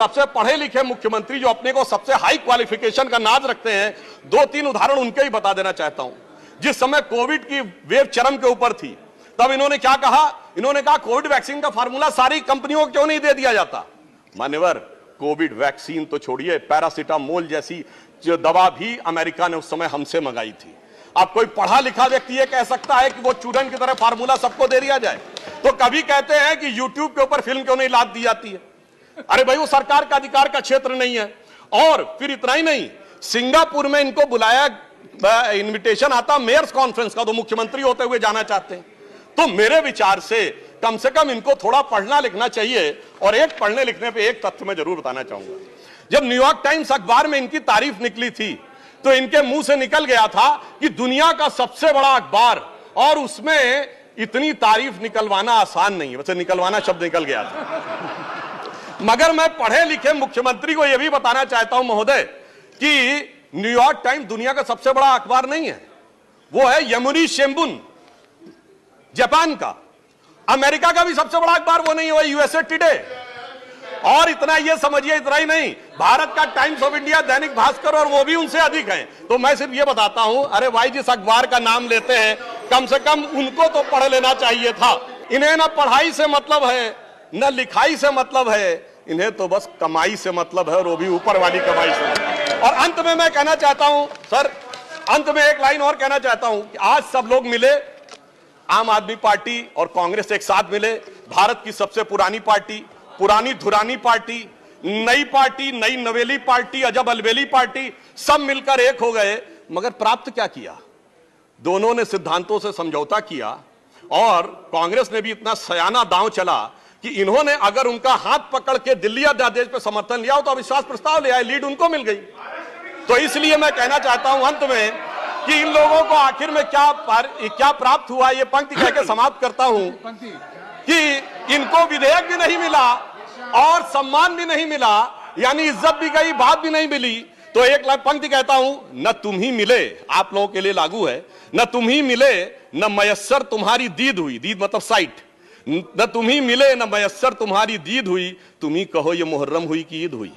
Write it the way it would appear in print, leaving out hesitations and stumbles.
सबसे पढ़े लिखे मुख्यमंत्री जो अपने को सबसे हाई क्वालिफिकेशन का नाज रखते हैं, दो तीन उदाहरण उनके ही बता देना चाहता हूं। जिस समय कोविड की वेव चरम के ऊपर थी, तब इन्होंने क्या कहा? इन्होंने कहा कोविड वैक्सीन का फार्मूला सारी कंपनियों को क्यों नहीं दे दिया जाता। मान्यवर, कोविड वैक्सीन तो छोड़िए, पैरासीटामोल जैसी जो दवा भी अमेरिका ने उस समय हमसे मंगाई थी। अब कोई पढ़ा लिखा व्यक्ति ये कह सकता है कि वो चूरन की तरह फार्मूला सबको दे दिया जाए? तो कभी कहते हैं कि यूट्यूब के ऊपर फिल्म क्यों नहीं लाद दी जाती है? अरे भाई, वो सरकार का अधिकार का क्षेत्र नहीं है। और फिर इतना ही नहीं, सिंगापुर में इनको बुलाया, इनविटेशन आता मेयर्स कॉन्फ्रेंस का, तो मुख्यमंत्री होते हुए जाना चाहते हैं। तो मेरे विचार से कम इनको थोड़ा पढ़ना लिखना चाहिए। और एक पढ़ने लिखने पे एक तथ्य मैं जरूर बताना चाहूंगा। जब न्यूयॉर्क टाइम्स अखबार में इनकी तारीफ निकली थी, तो इनके मुंह से निकल गया था कि दुनिया का सबसे बड़ा अखबार, और उसमें इतनी तारीफ निकलवाना आसान नहीं है। वैसे निकलवाना शब्द निकल गया था, मगर मैं पढ़े लिखे मुख्यमंत्री को यह भी बताना चाहता हूं महोदय कि न्यूयॉर्क टाइम्स दुनिया का सबसे बड़ा अखबार नहीं है। वो है यमुनी शिंबुन, जापान का। अमेरिका का भी सबसे बड़ा अखबार वो नहीं है, वो यूएसए टुडे। और इतना ये समझिए, इतना ही नहीं, भारत का times of India, Dainik Bhaskar, और वो भी उनसे अधिक है। तो मैं सिर्फ ये बताता हूं, अरे भाई, जिस अखबार का नाम लेते हैं, कम से कम उनको तो पढ़ लेना चाहिए था। इन्हें ना पढ़ाई से मतलब है, न लिखाई से मतलब है, इन्हें तो बस कमाई से मतलब है, और वो भी ऊपर वाली कमाई से। और अंत में मैं कहना चाहता हूं सर, अंत में एक लाइन और कहना चाहता हूं कि आज सब लोग मिले, आम आदमी पार्टी और कांग्रेस एक साथ मिले, भारत की सबसे पुरानी पार्टी, पुरानी धुरानी पार्टी, नई पार्टी, नई नवेली पार्टी, अजब अलबेली पार्टी, सब मिलकर एक हो गए। मगर प्राप्त क्या किया? दोनों ने सिद्धांतों से समझौता किया, और कांग्रेस ने भी इतना सयाना दांव चला कि इन्होंने अगर उनका हाथ पकड़ के दिल्ली अध्यादेश पर समर्थन लिया हो तो अविश्वास प्रस्ताव ले आए, लीड उनको मिल गई। तो इसलिए मैं कहना चाहता हूं अंत में कि इन लोगों को आखिर में क्या प्राप्त हुआ, ये पंक्ति कह के समाप्त करता हूं कि इनको विधेयक भी नहीं मिला और सम्मान भी नहीं मिला, यानी इज्जत भी गई, बात भी नहीं मिली। तो एक पंक्ति कहता हूं, न तुम ही मिले, आप लोगों के लिए लागू है, न तुम ही मिले, न मयस्सर तुम्हारी दीद हुई, दीद मतलब साइट, न तुम ही मिले, न मयस्सर तुम्हारी दीद हुई, तुम ही कहो ये मुहर्रम हुई कि ईद हुई।